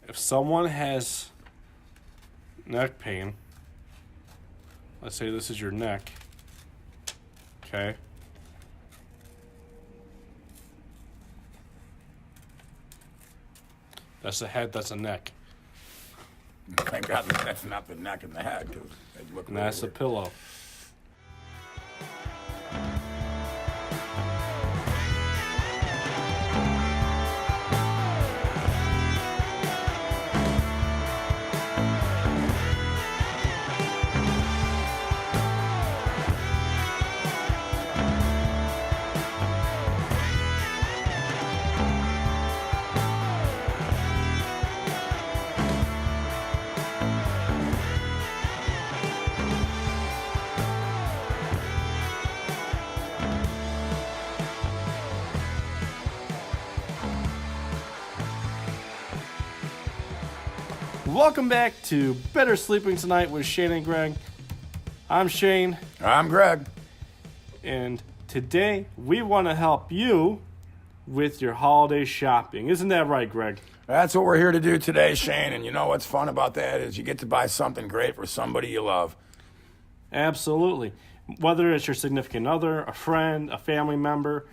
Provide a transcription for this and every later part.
if someone has neck pain, let's say this is your neck, okay? That's the head, that's the neck. Thank God that's not the neck and the head. And that's the pillow. Welcome back to Better Sleeping Tonight with Shane and Greg. I'm Shane. I'm Greg. And today we want to help you with your holiday shopping. Isn't that right, Greg? That's what we're here to do today, Shane. And you know what's fun about that is you get to buy something great for somebody you love. Absolutely. Whether it's your significant other, a friend, a family member,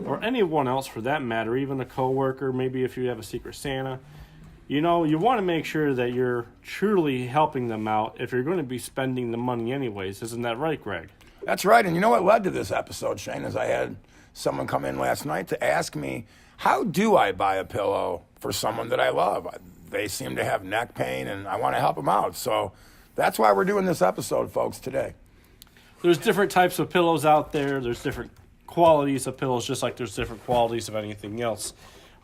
or anyone else for that matter, even a coworker, maybe if you have a Secret Santa. You know, you want to make sure that you're truly helping them out if you're going to be spending the money anyways. Isn't that right, Greg? That's right. And you know what led to this episode, Shane, is I had someone come in last night to ask me, how do I buy a pillow for someone that I love? They seem to have neck pain, and I want to help them out. So that's why we're doing this episode, folks, today. There's different types of pillows out there. There's different qualities of pillows, just like there's different qualities of anything else.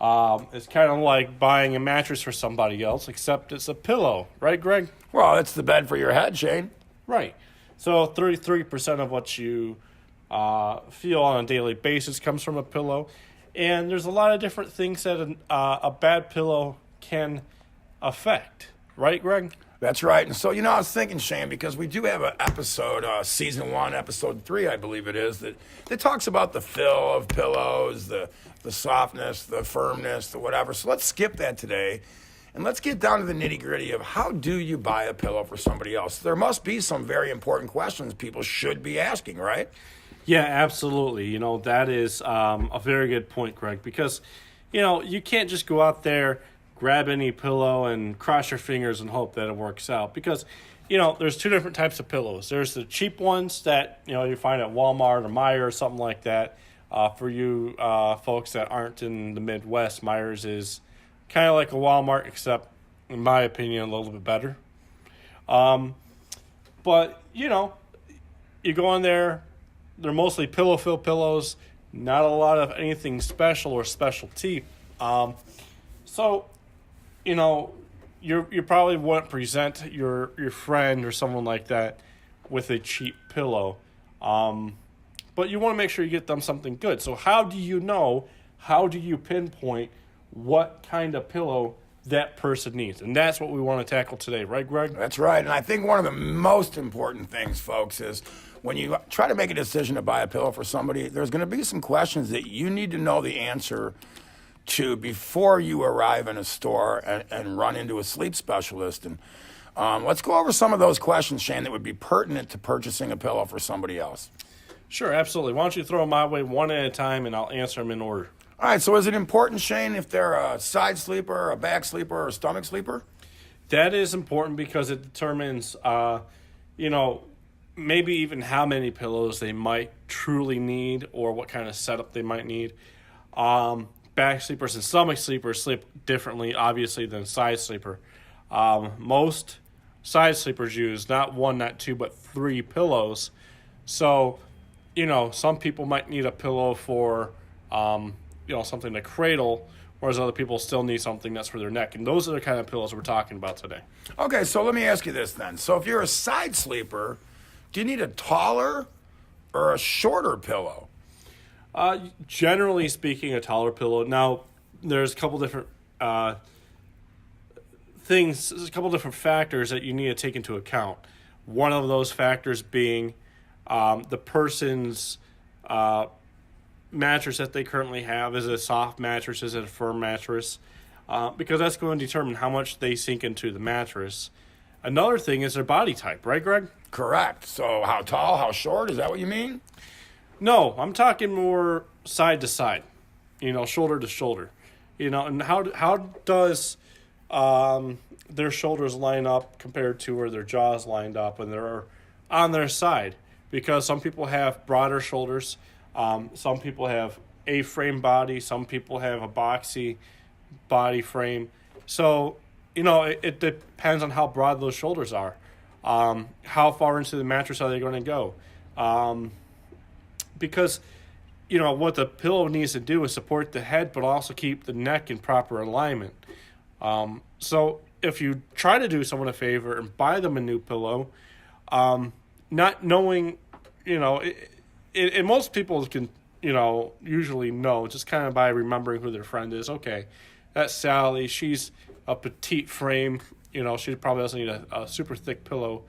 It's kind of like buying a mattress for somebody else, except it's a pillow. Right, Greg? Well, it's the bed for your head, Shane. Right. So 33% of what you feel on a daily basis comes from a pillow. And there's a lot of different things that a bad pillow can affect. Right, Greg? That's right. And so, you know, I was thinking, Shane, because we do have an episode, season 1, episode 3, I believe it is, that talks about the feel of pillows, the softness, the firmness, the whatever. So let's skip that today, and let's get down to the nitty-gritty of how do you buy a pillow for somebody else? There must be some very important questions people should be asking, right? Yeah, absolutely. You know, that is a very good point, Greg, because, you know, you can't just go out there, grab any pillow and cross your fingers and hope that it works out, because, you know, there's two different types of pillows. There's the cheap ones that, you know, you find at Walmart or Meijer or something like that. For you folks that aren't in the Midwest, Meijer's is kind of like a Walmart, except, in my opinion, a little bit better. But, you know, you go in there, they're mostly pillow-fill pillows, not a lot of anything special or specialty. So, you know, you probably wouldn't present your friend or someone like that with a cheap pillow. But you want to make sure you get them something good. So how do you know, how do you pinpoint what kind of pillow that person needs? And that's what we want to tackle today, right, Greg? That's right. And I think one of the most important things, folks, is when you try to make a decision to buy a pillow for somebody, there's going to be some questions that you need to know the answer to before you arrive in a store and run into a sleep specialist. And let's go over some of those questions, Shane, that would be pertinent to purchasing a pillow for somebody else. Sure, absolutely. Why don't you throw them my way one at a time, and I'll answer them in order. All right, so is it important, Shane, if they're a side sleeper, a back sleeper, or a stomach sleeper? That is important because it determines, you know, maybe even how many pillows they might truly need or what kind of setup they might need. Back sleepers and stomach sleepers sleep differently, obviously, than side sleeper. Most side sleepers use not one, not two, but 3 pillows. So, you know, some people might need a pillow for, you know, something to cradle, whereas other people still need something that's for their neck. And those are the kind of pillows we're talking about today. Okay, so let me ask you this then. So if you're a side sleeper, do you need a taller or a shorter pillow? Generally speaking, a taller pillow. Now, there's a couple different things, there's a couple different factors that you need to take into account. One of those factors being the person's mattress that they currently have. Is it a soft mattress? Is it a firm mattress? because that's going to determine how much they sink into the mattress. Another thing is their body type, right, Greg? Correct. So how tall, how short? Is that what you mean? No, I'm talking more side to side, shoulder to shoulder. And how does their shoulders line up compared to where their jaws lined up when they're on their side? Because some people have broader shoulders, some people have A-frame body, some people have a boxy body frame. So, it depends on how broad those shoulders are. How far into the mattress are they going to go? Because, what the pillow needs to do is support the head, but also keep the neck in proper alignment. So if you try to do someone a favor and buy them a new pillow, not knowing, and most people can, usually know just kind of by remembering who their friend is. Okay, that's Sally. She's a petite frame. She probably doesn't need a super thick pillow,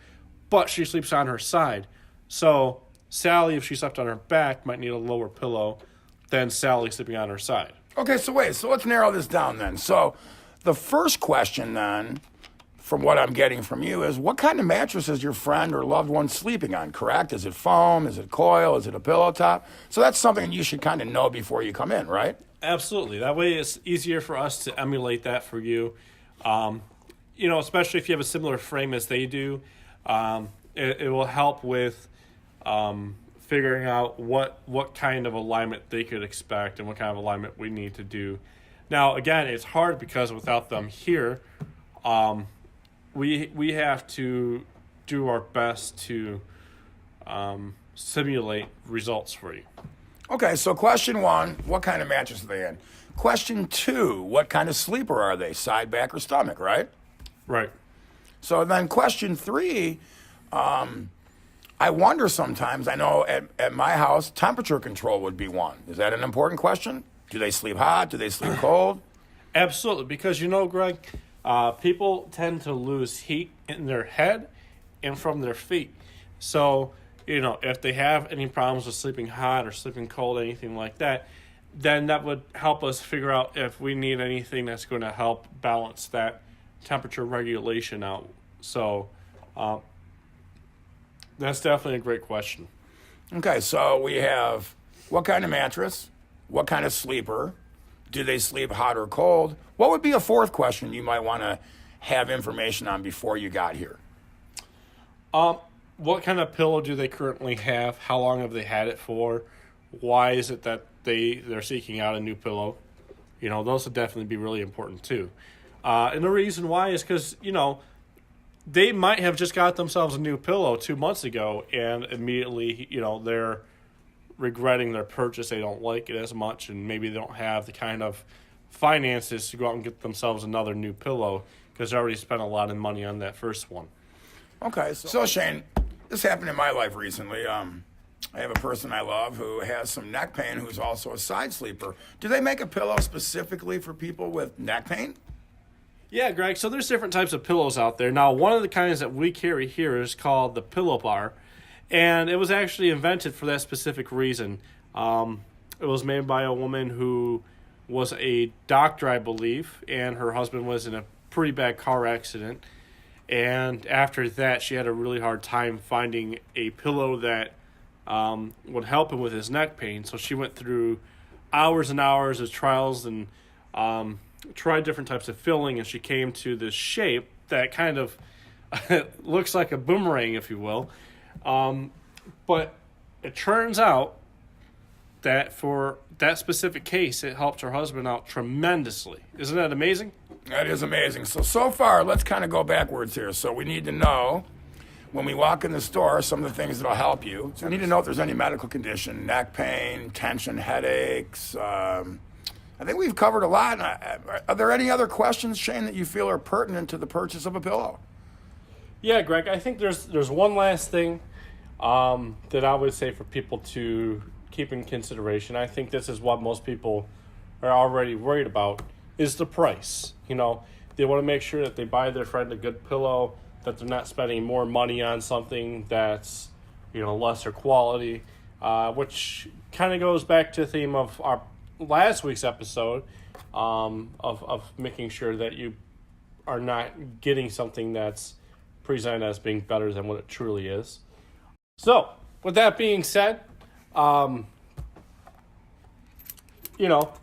but she sleeps on her side. So Sally, if she slept on her back, might need a lower pillow than Sally sleeping on her side. Okay, so let's narrow this down then. So the first question then, from what I'm getting from you, is what kind of mattress is your friend or loved one sleeping on, correct? Is it foam? Is it coil? Is it a pillow top? So that's something you should kind of know before you come in, right? Absolutely. That way it's easier for us to emulate that for you. Especially if you have a similar frame as they do, it will help with figuring out what kind of alignment they could expect and what kind of alignment we need to do. Now, again, it's hard because without them here, we have to do our best to simulate results for you. Okay, so question 1, what kind of mattress are they in? Question 2, what kind of sleeper are they, side, back, or stomach, right? Right. So then question 3, I wonder sometimes, I know at my house, temperature control would be one. Is that an important question? Do they sleep hot? Do they sleep cold? Absolutely, because Greg, people tend to lose heat in their head and from their feet. So, if they have any problems with sleeping hot or sleeping cold, anything like that, then that would help us figure out if we need anything that's going to help balance that temperature regulation out. So, that's definitely a great question. Okay, so we have what kind of mattress, what kind of sleeper, do they sleep hot or cold? What would be a fourth question you might want to have information on before you got here? What kind of pillow do they currently have? How long have they had it for? Why is it that they're seeking out a new pillow? Those would definitely be really important too. And the reason why is because, they might have just got themselves a new pillow 2 months ago and immediately, they're regretting their purchase. They don't like it as much, and maybe they don't have the kind of finances to go out and get themselves another new pillow because they already spent a lot of money on that first one. Okay, so Shane, this happened in my life recently. I have a person I love who has some neck pain who's also a side sleeper. Do they make a pillow specifically for people with neck pain? Yeah, Greg, so there's different types of pillows out there. Now, one of the kinds that we carry here is called the Pillow Bar, and it was actually invented for that specific reason. It was made by a woman who was a doctor, I believe, and her husband was in a pretty bad car accident. And after that, she had a really hard time finding a pillow that would help him with his neck pain. So she went through hours and hours of trials and tried different types of filling, and she came to this shape that kind of looks like a boomerang, if you will. But it turns out that for that specific case, it helped her husband out tremendously. Isn't that amazing? That is amazing. So far, let's kind of go backwards here. So we need to know, when we walk in the store, some of the things that will help you. So we need to know if there's any medical condition, neck pain, tension, headaches. I think we've covered a lot. Are there any other questions, Shane, that you feel are pertinent to the purchase of a pillow? Yeah, Greg, I think there's one last thing that I would say for people to keep in consideration. I think this is what most people are already worried about, is the price. They want to make sure that they buy their friend a good pillow, that they're not spending more money on something that's, lesser quality, which kind of goes back to the theme of our last week's episode of making sure that you are not getting something that's presented as being better than what it truly is. So, with that being said,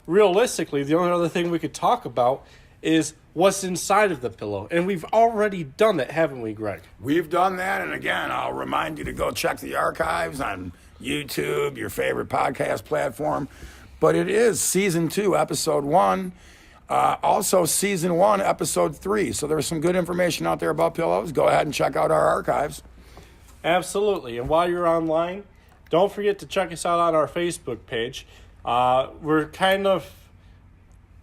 realistically, the only other thing we could talk about is what's inside of the pillow. And we've already done it, haven't we, Greg? We've done that, and again, I'll remind you to go check the archives on YouTube, your favorite podcast platform. But it is Season 2, Episode 1. Also, Season 1, Episode 3. So there's some good information out there about pillows. Go ahead and check out our archives. Absolutely. And while you're online, don't forget to check us out on our Facebook page. We're kind of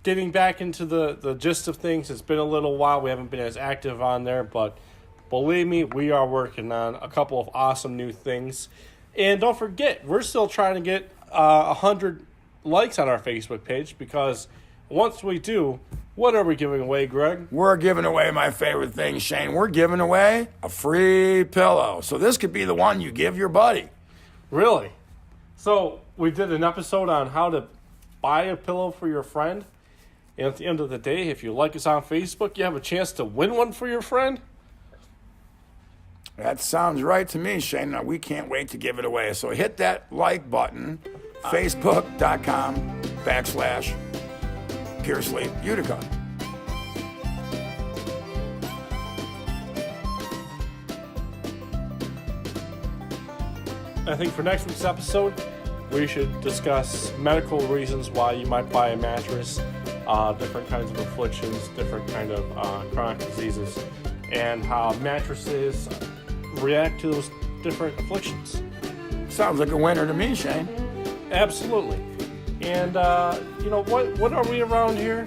getting back into the gist of things. It's been a little while. We haven't been as active on there, but believe me, we are working on a couple of awesome new things. And don't forget, we're still trying to get 100 likes on our Facebook page, because once we do, what are we giving away, Greg? We're giving away my favorite thing, Shane. We're giving away a free pillow. So this could be the one you give your buddy. Really? So we did an episode on how to buy a pillow for your friend. And at the end of the day, if you like us on Facebook, you have a chance to win one for your friend. That sounds right to me, Shane. Now, we can't wait to give it away. So hit that like button, facebook.com/Pure Sleep Utica. I think for next week's episode, we should discuss medical reasons why you might buy a mattress, different kinds of afflictions, different kind of chronic diseases, and how mattresses react to those different afflictions. Sounds like a winner to me, Shane. Absolutely. And what are we around here?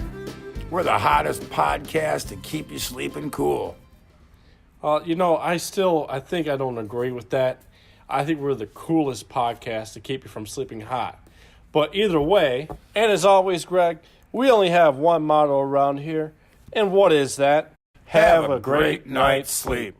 We're the hottest podcast to keep you sleeping cool. I think I don't agree with that. I think we're the coolest podcast to keep you from sleeping hot. But either way, and as always, Greg, we only have one motto around here. And what is that? Have a great night's sleep.